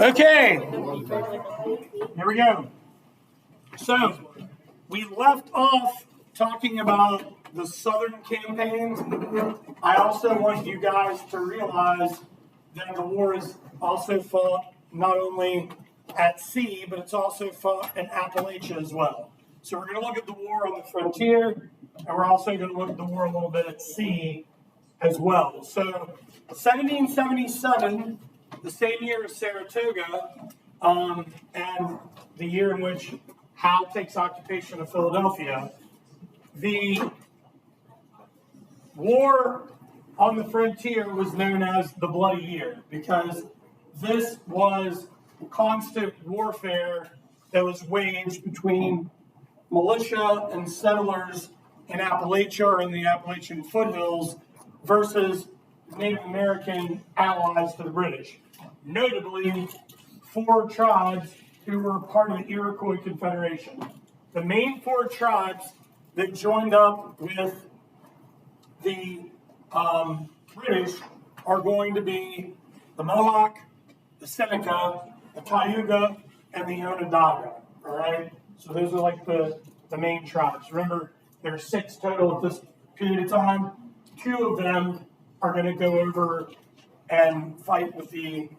Okay, here we go. So, we left off talking about the Southern campaigns. I also want you guys to realize that the war is also fought not only at sea, but it's also fought in Appalachia as well. So we're going to look at the war on the frontier, and we're also going to look at the war a little bit at sea as well. So 1777, the same year as Saratoga, and the year in which Howe takes occupation of Philadelphia, the war on the frontier was known as the Bloody Year because this was constant warfare that was waged between militia and settlers in Appalachia or in the Appalachian foothills versus Native American allies to the British, notably 4 tribes who were part of the Iroquois Confederation. The main 4 tribes that joined up with the British are going to be the Mohawk, the Seneca, the Cayuga, and the Onondaga. All right? So those are like the main tribes. Remember, there are 6 total at this period of time. 2 of them are going to go over and fight with the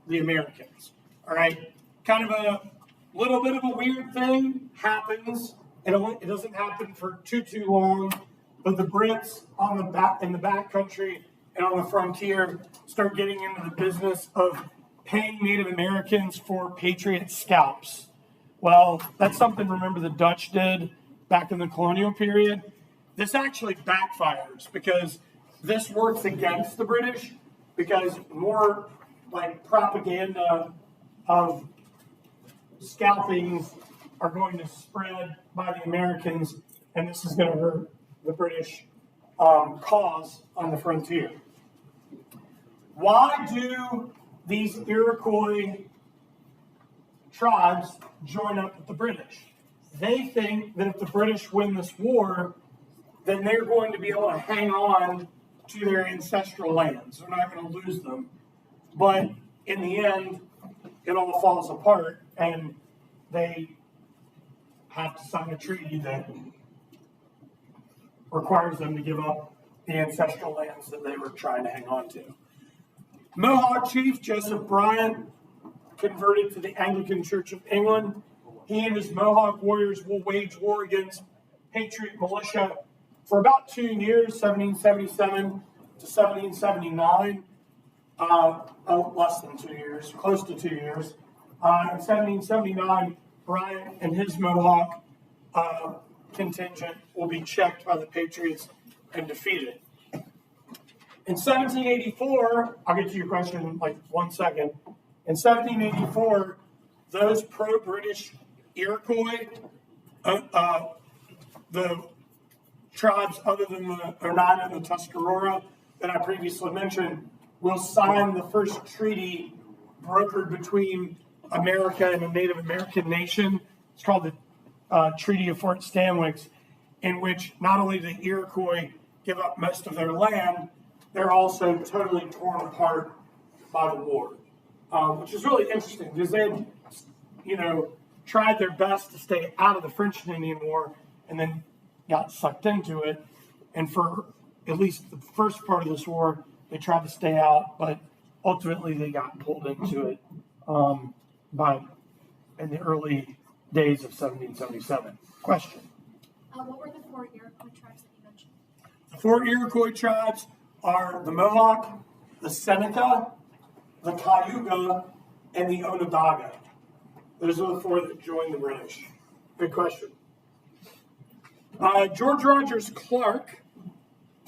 Americans. All right? Kind of a little bit of a weird thing happens. It doesn't happen for too long, but the Brits in the back country and on the frontier start getting into the business of paying Native Americans for Patriot scalps. Well, that's something, remember, the Dutch did back in the colonial period. This actually backfires because this works against the British because more like propaganda of scalpings are going to spread by the Americans, and this is going to hurt the British cause on the frontier. Why do these Iroquois tribes join up with the British? They think that if the British win this war, then they're going to be able to hang on to their ancestral lands. They're not going to lose them. But in the end, it all falls apart, and they have to sign a treaty that requires them to give up the ancestral lands that they were trying to hang on to. Mohawk chief Joseph Bryant converted to the Anglican Church of England. He and his Mohawk warriors will wage war against Patriot militia for about 2 years, 1777 to 1779. Less than 2 years, close to 2 years. In 1779, Bryant and his Mohawk contingent will be checked by the Patriots and defeated. In 1784, I'll get to your question in like 1 second. In 1784, those pro-British Iroquois, the tribes other than the Oneida and the Tuscarora that I previously mentioned, will sign the first treaty brokered between America and a Native American nation. It's called the Treaty of Fort Stanwix, in which not only the Iroquois give up most of their land, they're also totally torn apart by the war, which is really interesting because they had, tried their best to stay out of the French and Indian War and then got sucked into it. And for at least the first part of this war, they tried to stay out, but ultimately they got pulled into it in the early days of 1777. Question? What were the 4 Iroquois tribes that you mentioned? The 4 Iroquois tribes are the Mohawk, the Seneca, the Cayuga, and the Onondaga. Those are the 4 that joined the British. Good question. George Rogers Clark,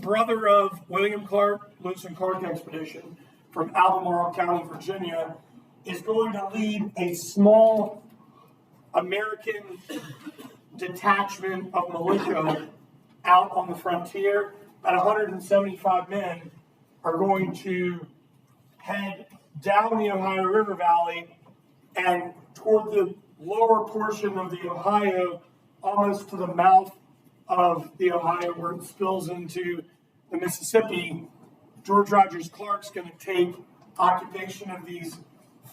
brother of William Clark, Lewis and Clark expedition from Albemarle County, Virginia, is going to lead a small American detachment of militia out on the frontier. About 175 men are going to head down the Ohio River Valley and toward the lower portion of the Ohio, almost to the mouth of the Ohio where it spills into the Mississippi, George Rogers Clark's going to take occupation of these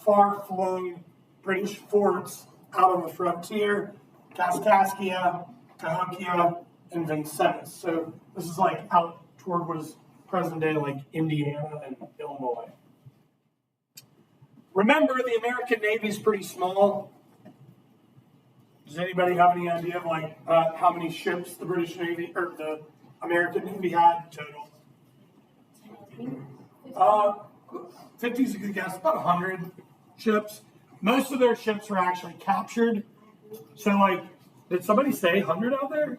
far-flung British forts out on the frontier, Kaskaskia, Cahokia, and Vincennes. So this is like out toward what is present day like Indiana and Illinois. Remember, the American Navy is pretty small. Does anybody have any idea of like how many ships the British Navy or the American Navy had total? 50 is a good guess, about 100 ships. Most of their ships were actually captured. So, like, did somebody say 100 out there?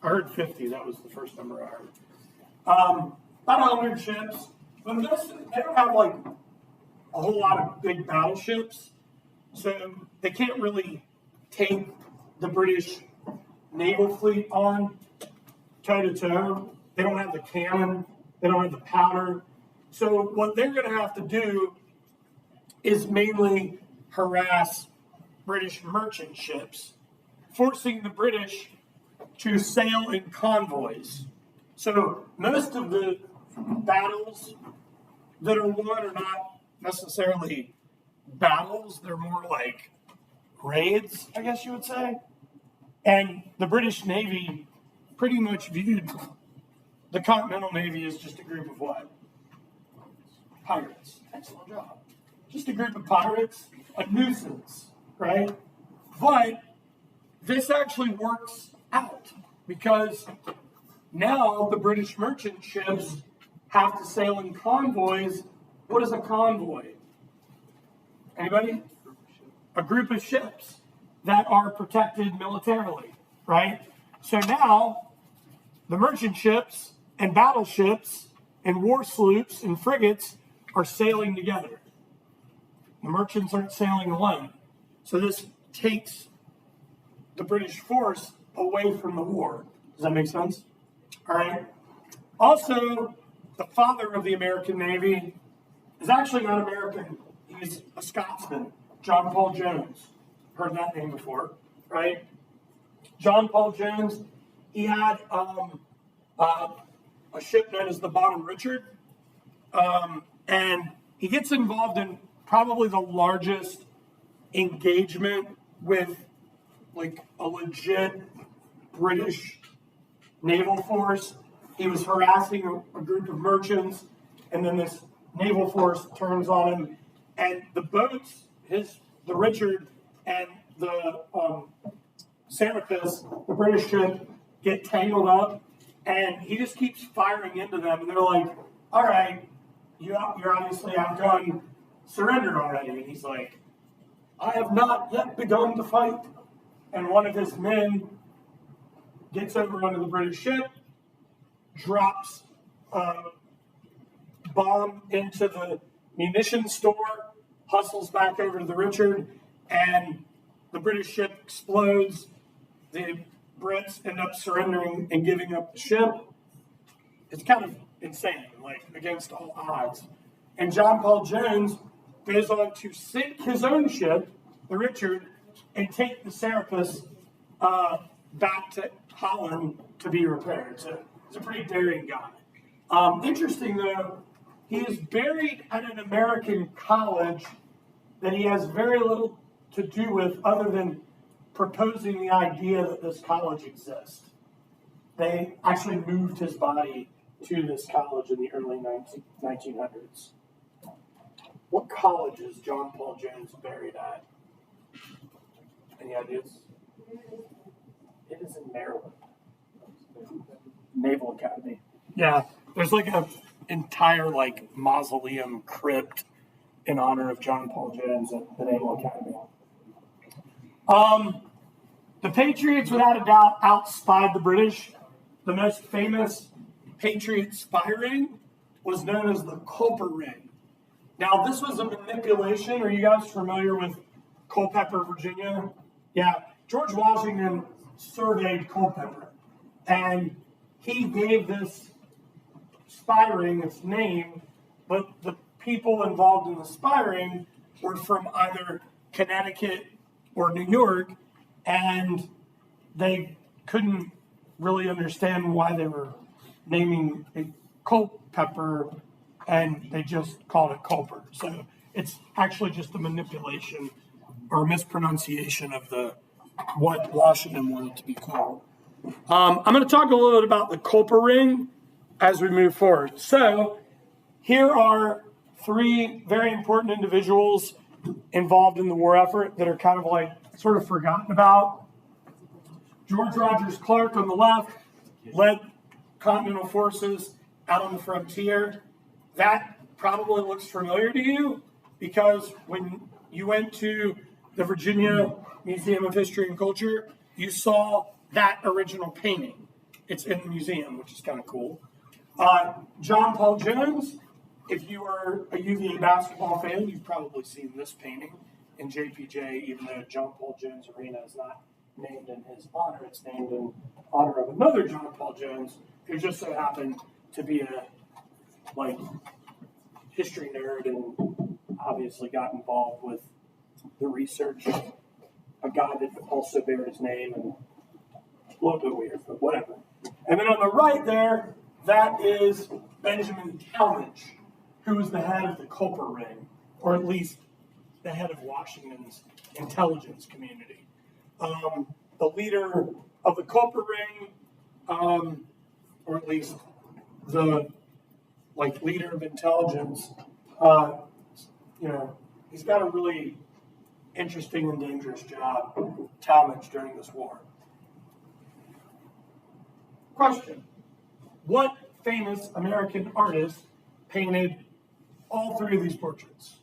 I heard 50. That was the first number I heard. About 100 ships. But they don't have, like, a whole lot of big battleships. So, they can't really take the British naval fleet on toe-to-toe. They don't have the cannon. They don't have the powder. So, what they're going to have to do is mainly harass British merchant ships, forcing the British to sail in convoys. So most of the battles that are won are not necessarily battles, they're more like raids, I guess you would say. And the British Navy pretty much viewed the Continental Navy as just a group of what? Pirates. Excellent job. Just a group of pirates, a nuisance, right? But this actually works out because now the British merchant ships have to sail in convoys. What is a convoy? Anybody? A group of ships that are protected militarily, right? So now the merchant ships and battleships and war sloops and frigates are sailing together. The merchants aren't sailing alone. So this takes the British force away from the war. Does that make sense? All right. Also, the father of the American Navy is actually not American. He's a Scotsman, John Paul Jones. Heard that name before, right? John Paul Jones, he had a ship known as the Bottom Richard, and he gets involved in probably the largest engagement with like a legit British naval force. He was harassing a group of merchants, and then this naval force turns on him, and the boats, the Richard and the Serapis, the British ship, get tangled up, and he just keeps firing into them, and they're like, all right, you're obviously outgunned, surrender already. And he's like, I have not yet begun to fight. And one of his men gets over onto the British ship, drops a bomb into the munitions store, hustles back over to the Richard, and the British ship explodes. The Brits end up surrendering and giving up the ship. It's kind of insane, like against all odds. And John Paul Jones goes on to sink his own ship, the Richard, and take the Serapis back to Holland to be repaired. So he's a pretty daring guy. Interesting though, he is buried at an American college that he has very little to do with other than proposing the idea that this college exists. They actually moved his body to this college in the early 1900s. What college is John Paul Jones buried at? Any ideas? It is in Maryland. Naval Academy. Yeah, there's like an entire like mausoleum crypt in honor of John Paul Jones at the Naval Academy. The Patriots, without a doubt, outspied the British. The most famous Patriot spy ring was known as the Culper Ring. Now, this was a manipulation. Are you guys familiar with Culpeper, Virginia? Yeah, George Washington surveyed Culpeper, and he gave this spy ring its name, but the people involved in the spy ring were from either Connecticut or New York, and they couldn't really understand why they were naming it Culpeper, and they just called it Culper. So it's actually just a manipulation or mispronunciation of the what Washington wanted to be called. I'm going to talk a little bit about the Culper Ring as we move forward. So here are three very important individuals involved in the war effort that are kind of like sort of forgotten about. George Rogers Clark on the left led Continental forces out on the frontier. That probably looks familiar to you because when you went to the Virginia Museum of History and Culture, you saw that original painting. It's in the museum, which is kind of cool. John Paul Jones, if you are a UVA basketball fan, you've probably seen this painting in JPJ, even though John Paul Jones Arena is not named in his honor. It's named in honor of another John Paul Jones, who just so happened to be a history nerd and obviously got involved with the research. A guy that also bears his name, and a little bit weird, but whatever. And then on the right there, that is Benjamin Talmadge, who was the head of the Culper Ring, or at least the head of Washington's intelligence community. The leader of the Culper Ring, or at least the leader of intelligence, he's got a really interesting and dangerous job, Talmadge, during this war. Question: what famous American artist painted all three of these portraits?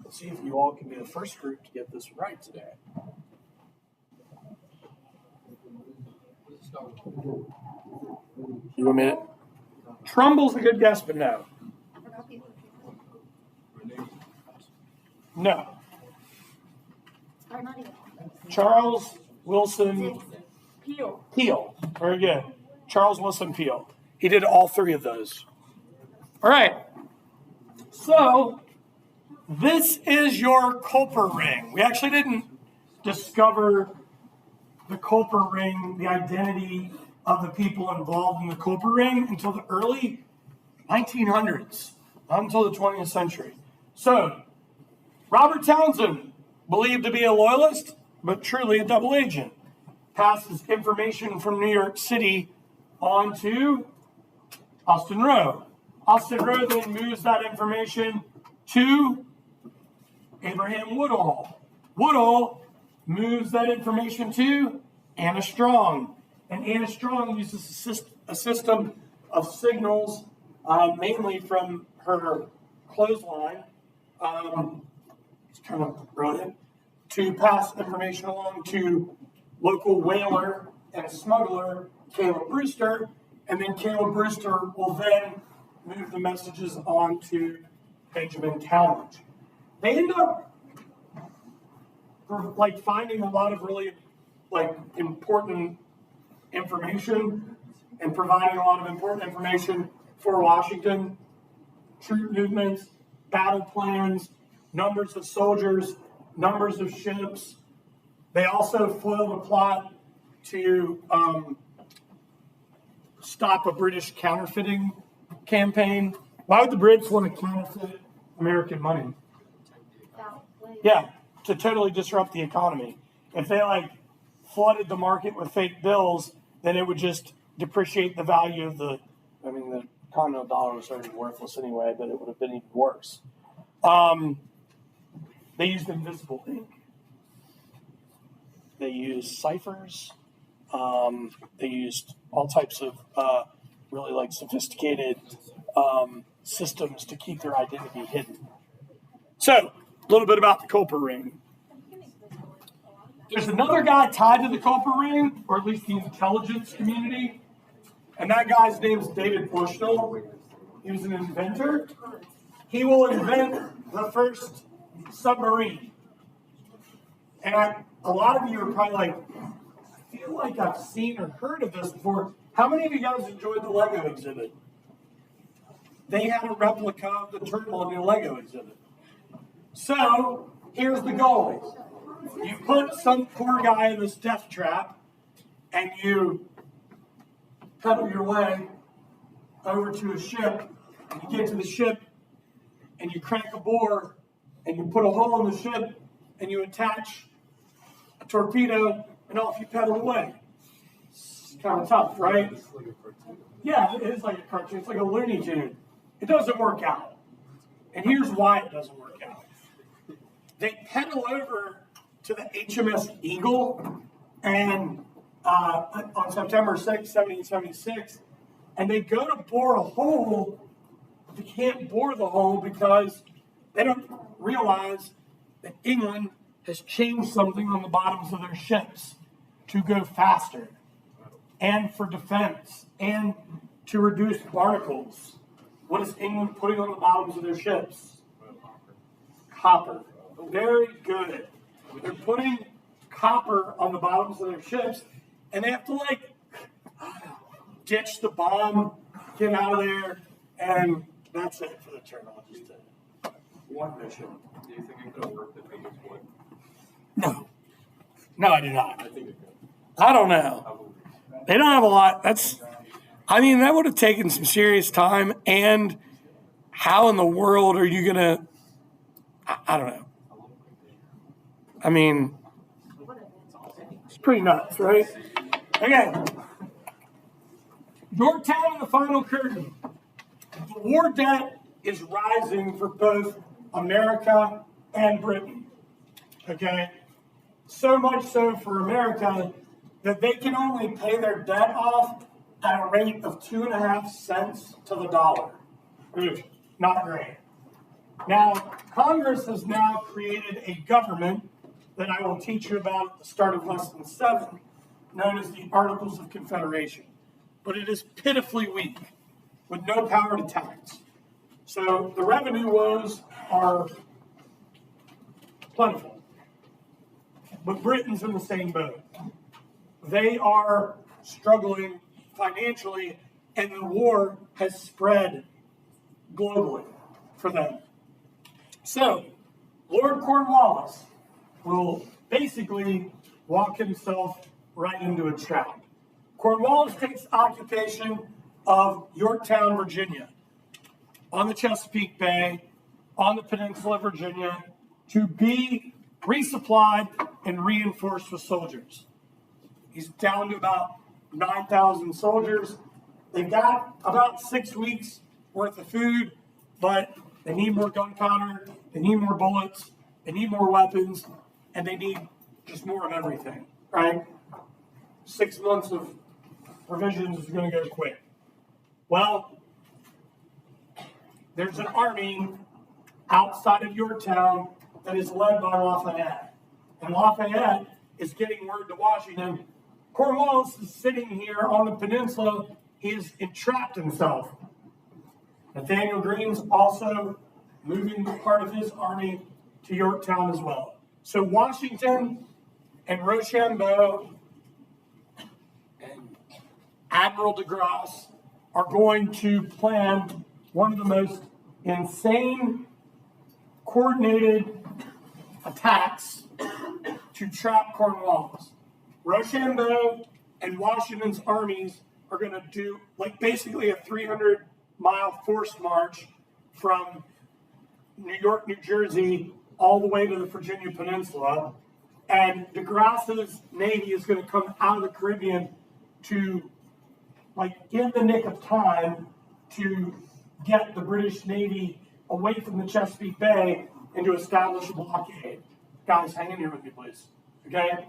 Let's see if you all can be the first group to get this right today. You want me to? Trumbull's a good guess, but no. No. Charles Wilson Peale. Very good. Charles Wilson Peale. He did all three of those. All right. So this is your Culper Ring. We actually didn't discover the Culper Ring, the identity of the people involved in the Culper Ring, until the early 1900s, not until the 20th century. So Robert Townsend, believed to be a loyalist, but truly a double agent, passes information from New York City on to Austin Roe. Austin Roe then moves that information to Abraham Woodhull. Woodhull moves that information to Anna Strong. And Anna Strong uses a system of signals, mainly from her clothesline, it's kind of brilliant, to pass information along to local whaler and smuggler Caleb Brewster, and then Caleb Brewster will then move the messages on to Benjamin Talmadge. They end up finding a lot of really important information and providing a lot of important information for Washington: troop movements, battle plans, numbers of soldiers, numbers of ships. They also foiled a plot to stop a British counterfeiting campaign. Why would the Brits want to counterfeit American money? Yeah, to totally disrupt the economy. If they flooded the market with fake bills, then it would just depreciate the value of the continental dollar was already worthless anyway, but it would have been even worse. They used invisible ink. They used ciphers. They used all types of really sophisticated systems to keep their identity hidden. So, a little bit about the Culper Ring. There's another guy tied to the Culper Ring, or at least the intelligence community, and that guy's name is David Bushnell. He was an inventor. He will invent the first submarine. And a lot of you are probably I feel like I've seen or heard of this before. How many of you guys enjoyed the Lego exhibit? They had a replica of the turtle in the Lego exhibit. So, here's the goal. You put some poor guy in this death trap, and you pedal your way over to a ship, and you get to the ship, and you crank a bore, and you put a hole in the ship, and you attach a torpedo, and off you pedal away. It's kind of tough, right? Yeah, it is like a cartoon. It's like a Looney Tune. It doesn't work out. And here's why it doesn't work out. They pedal over to the HMS Eagle and on September 6, 1776, and they go to bore a hole, but they can't bore the hole because they don't realize that England has changed something on the bottoms of their ships to go faster and for defense and to reduce barnacles. What is England putting on the bottoms of their ships? Copper. Very good. They're putting copper on the bottoms of their ships, and they have to ditch the bomb, get out of there, and that's it for the turnologist. One mission. Do you think it could have worked if they used wood? No. No, I do not. I think it could. I don't know. They don't have a lot. That would have taken some serious time. And how in the world are you going to, I don't know. I mean, it's pretty nuts, right? Okay. Yorktown and the final curtain. The war debt is rising for both America and Britain. Okay? So much so for America that they can only pay their debt off at a rate of 2.5 cents to the dollar. Not great. Now, Congress has now created a government that I will teach you about at the start of Lesson 7, known as the Articles of Confederation. But it is pitifully weak, with no power to tax. So the revenue woes are plentiful. But Britain's in the same boat. They are struggling financially, and the war has spread globally for them. So, Lord Cornwallis will basically walk himself right into a trap. Cornwallis takes occupation of Yorktown, Virginia, on the Chesapeake Bay, on the peninsula of Virginia, to be resupplied and reinforced with soldiers. He's down to about 9,000 soldiers. They've got about 6 weeks worth of food, but they need more gunpowder, they need more bullets, they need more weapons, and they need just more of everything, right? 6 months of provisions is going to go quick. Well, there's an army outside of Yorktown that is led by Lafayette. And Lafayette is getting word to Washington. Cornwallis is sitting here on the peninsula. He has entrapped himself. Nathaniel Greene's also moving part of his army to Yorktown as well. So Washington and Rochambeau and Admiral de Grasse are going to plan one of the most insane coordinated attacks to trap Cornwallis. Rochambeau and Washington's armies are going to do basically a 300-mile forced march from New York, New Jersey, all the way to the Virginia Peninsula. And de Grasse's navy is going to come out of the Caribbean to, in the nick of time, to get the British Navy away from the Chesapeake Bay and to establish a blockade. Guys, hang in here with me, please. Okay?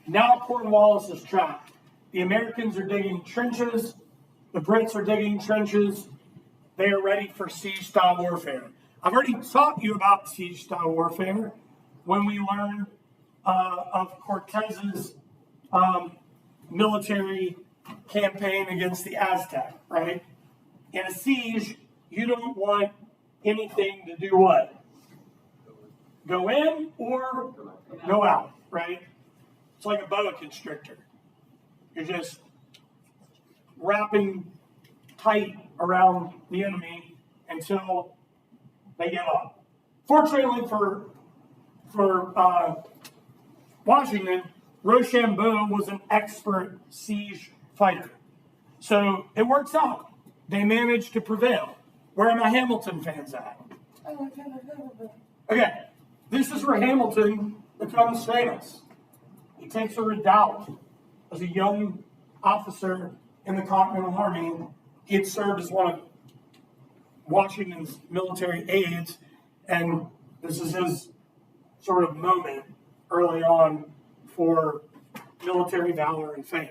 Now Cornwallis is trapped. The Americans are digging trenches. The Brits are digging trenches. They are ready for siege-style warfare. I've already taught you about siege-style warfare when we learned of Cortez's military campaign against the Aztec, right? In a siege, you don't want anything to do what? Go in or go out, right? It's like a boa constrictor. You're just wrapping tight around the enemy until they give up. Fortunately for Washington, Rochambeau was an expert siege fighter. So it works out. They managed to prevail. Where are my Hamilton fans at? Okay, this is where Hamilton becomes famous. He takes a redoubt as a young officer in the Continental Army. He had served as one of Washington's military aides, and this is his sort of moment early on for military valor and fame.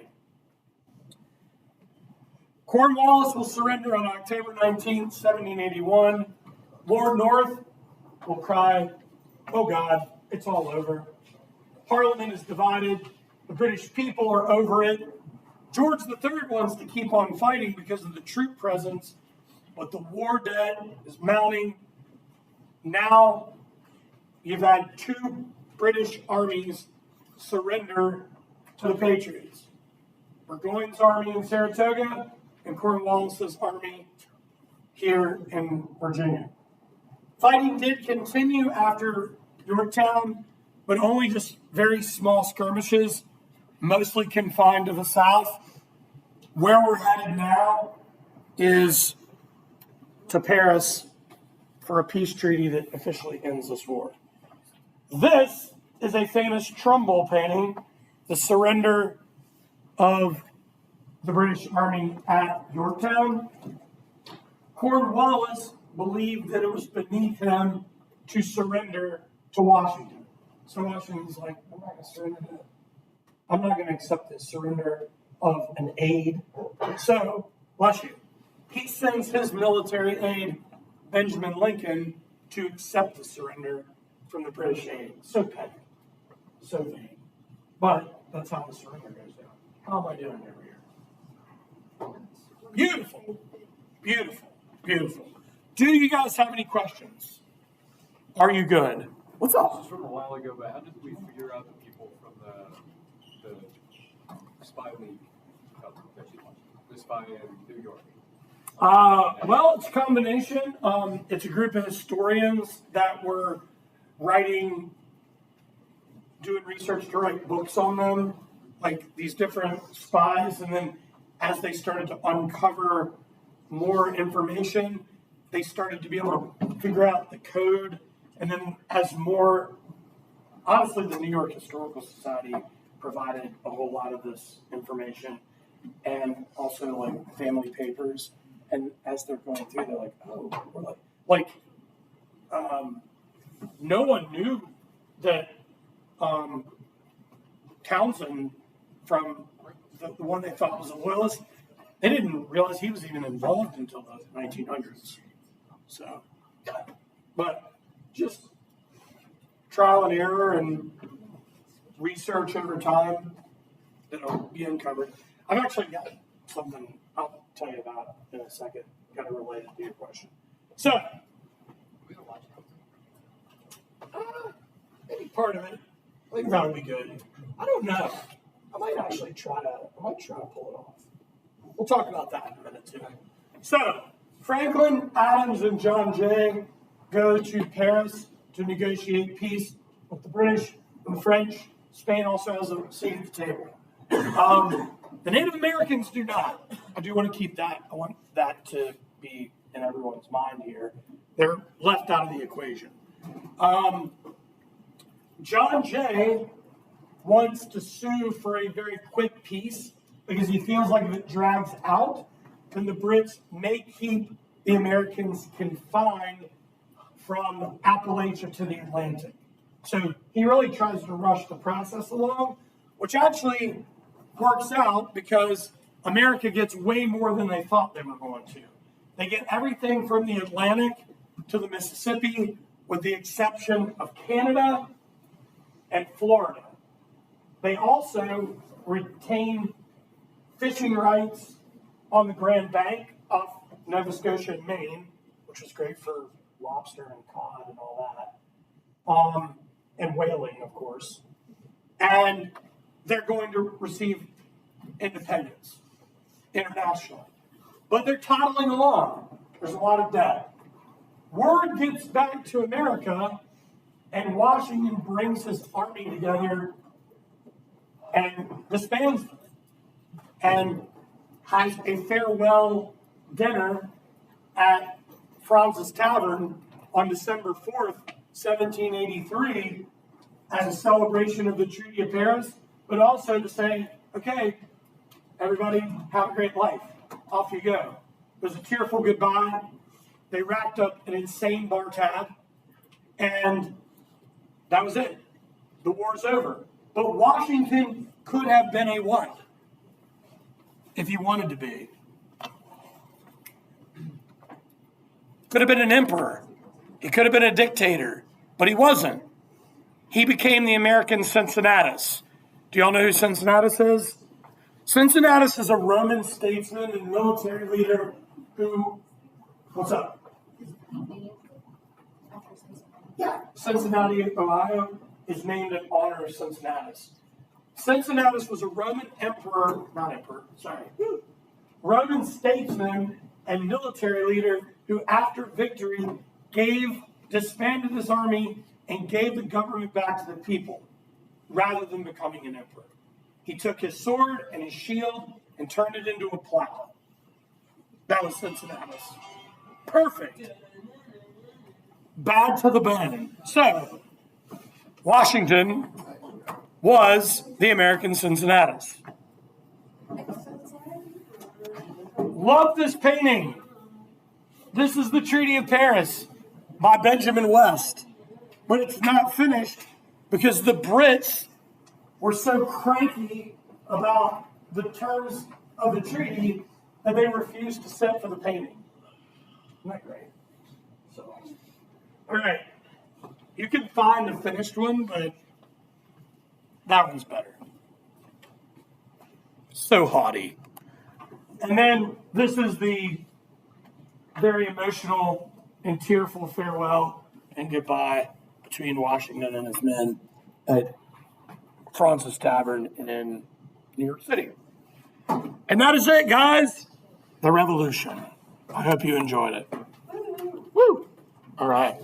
Cornwallis will surrender on October 19th, 1781. Lord North will cry, "Oh God, it's all over." Parliament is divided. The British people are over it. George III wants to keep on fighting because of the troop presence, but the war debt is mounting. Now you've had two British armies surrender to the Patriots. Burgoyne's army in Saratoga and Cornwallis's army here in Virginia. Fighting did continue after Yorktown, but only just very small skirmishes, mostly confined to the south. Where we're headed now is to Paris for a peace treaty that officially ends this war. This is a famous Trumbull painting, the surrender of the British Army at Yorktown. Cornwallis believed that it was beneath him to surrender to Washington. So Washington's like, I'm not going to surrender to it. I'm not going to accept this surrender of an aide. So, bless you. He sends his military aide, Benjamin Lincoln, to accept the surrender from the British aide. So petty. So vain. But that's how the surrender goes down. How am I doing over here? Beautiful. Beautiful. Beautiful. Do you guys have any questions? Are you good? What's This up? is from a while ago, but how did we figure out the people from the spy league? The spy in New York? Well, it's a combination. It's a group of historians that were doing research to write books on them, like these different spies. And then as they started to uncover more information, they started to be able to figure out the code. And then honestly, the New York Historical Society provided a whole lot of this information and also like family papers. And as they're going through, they're like, oh, we're no one knew that Townsend, from the one they thought was a loyalist, they didn't realize he was even involved until the 1900s. So, but just trial and error and research over time that'll be uncovered. I've actually got something I'll tell you about in a second, kind of related to your question. So, maybe part of it. I think that would be good. I don't know. I might try to pull it off. We'll talk about that in a minute too. So, Franklin, Adams, and John Jay go to Paris to negotiate peace with the British and the French. Spain also has a seat at the table. The Native Americans do not. I do want to keep that. I want that to be in everyone's mind here. They're left out of the equation. John Jay wants to sue for a very quick peace because he feels like if it drags out, then the Brits may keep the Americans confined from Appalachia to the Atlantic. So he really tries to rush the process along, which actually works out because America gets way more than they thought they were going to. They get everything from the Atlantic to the Mississippi, with the exception of Canada and Florida. They also retain fishing rights on the Grand Bank off Nova Scotia and Maine, which is great for lobster and cod and all that, and whaling, of course. And they're going to receive independence internationally. But they're toddling along. There's a lot of debt. Word gets back to America, and Washington brings his army together and disbands them and has a farewell dinner at Franz's Tavern on December 4th, 1783, as a celebration of the Treaty of Paris, but also to say, okay, everybody, have a great life. Off you go. It was a tearful goodbye. They racked up an insane bar tab, and that was it. The war's over. But Washington could have been a what? If he wanted to be. Could have been an emperor. He could have been a dictator, but he wasn't. He became the American Cincinnatus. Do y'all know who Cincinnatus is? Cincinnatus is a Roman statesman and military leader who, what's up? Yeah, Cincinnati, Ohio is named in honor of Cincinnatus. Cincinnatus was a Roman statesman and military leader who, after victory, disbanded his army and gave the government back to the people rather than becoming an emperor. He took his sword and his shield and turned it into a plow. That was Cincinnatus. Perfect. Bad to the bone. So, Washington was the American Cincinnatus. Love this painting. This is the Treaty of Paris by Benjamin West. But it's not finished because the Brits were so cranky about the terms of the treaty that they refused to sit for the painting. Isn't that great? So, all right. You can find the finished one, but that one's better. So haughty. And then this is the very emotional and tearful farewell and goodbye between Washington and his men at Franz's Tavern in New York City. And that is it, guys. The revolution. I hope you enjoyed it. Woo! All right.